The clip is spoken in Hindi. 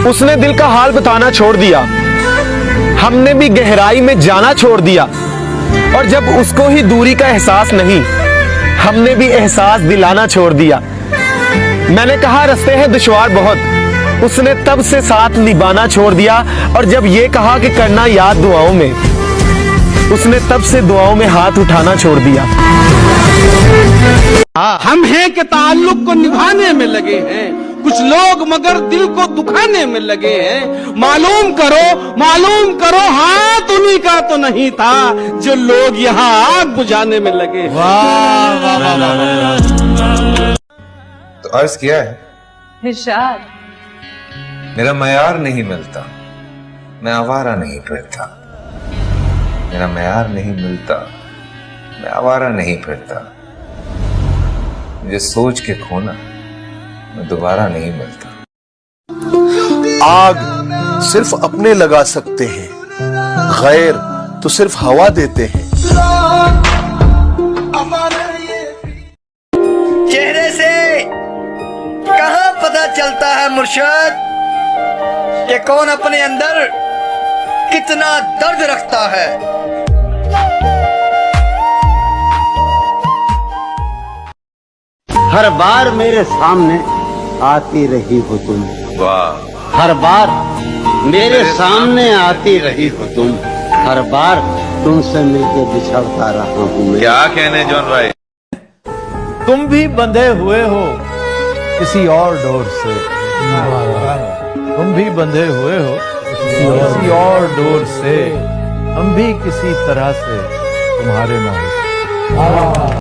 उसने दिल का हाल बताना छोड़ दिया, हमने भी गहराई में जाना छोड़ दिया। और जब उसको ही दूरी का एहसास नहीं, हमने भी एहसास दिलाना छोड़ दिया। मैंने कहा रास्ते हैं दुश्वार बहुत, उसने तब से साथ निभाना छोड़ दिया। और जब ये कहा कि करना याद दुआओं में, उसने तब से दुआओं में हाथ उठाना छोड़ दिया। हम हैं कि ताल्लुक को निभाने में लगे हैं, कुछ लोग मगर दिल को दुखाने में लगे हैं। मालूम करो हाथ उन्हीं का तो नहीं था जो लोग यहाँ आग बुझाने में लगे हैं। तो अर्ज किया है, इरशाद। मेरा मयार नहीं मिलता, मैं आवारा नहीं फिरता। मेरा मयार नहीं मिलता, मैं आवारा नहीं फिरता। मुझे सोच के खोना, मैं दोबारा नहीं मिलता। आग सिर्फ अपने लगा सकते हैं, गैर तो सिर्फ हवा देते हैं। चेहरे से कहां पता चलता है मुर्शिद कि कौन अपने अंदर कितना दर्द रखता है। हर बार मेरे सामने आती रही हो तुम, वाह। हर बार मेरे सामने आती रही हो तुम, हर बार तुमसे मिलके बिछड़ता रहा हूँ मैं। क्या कहने जॉन भाई। तुम भी बंधे हुए हो किसी और डोर से, तुम भी बंधे हुए हो किसी और डोर से, हम भी किसी तरह से तुम्हारे न हो।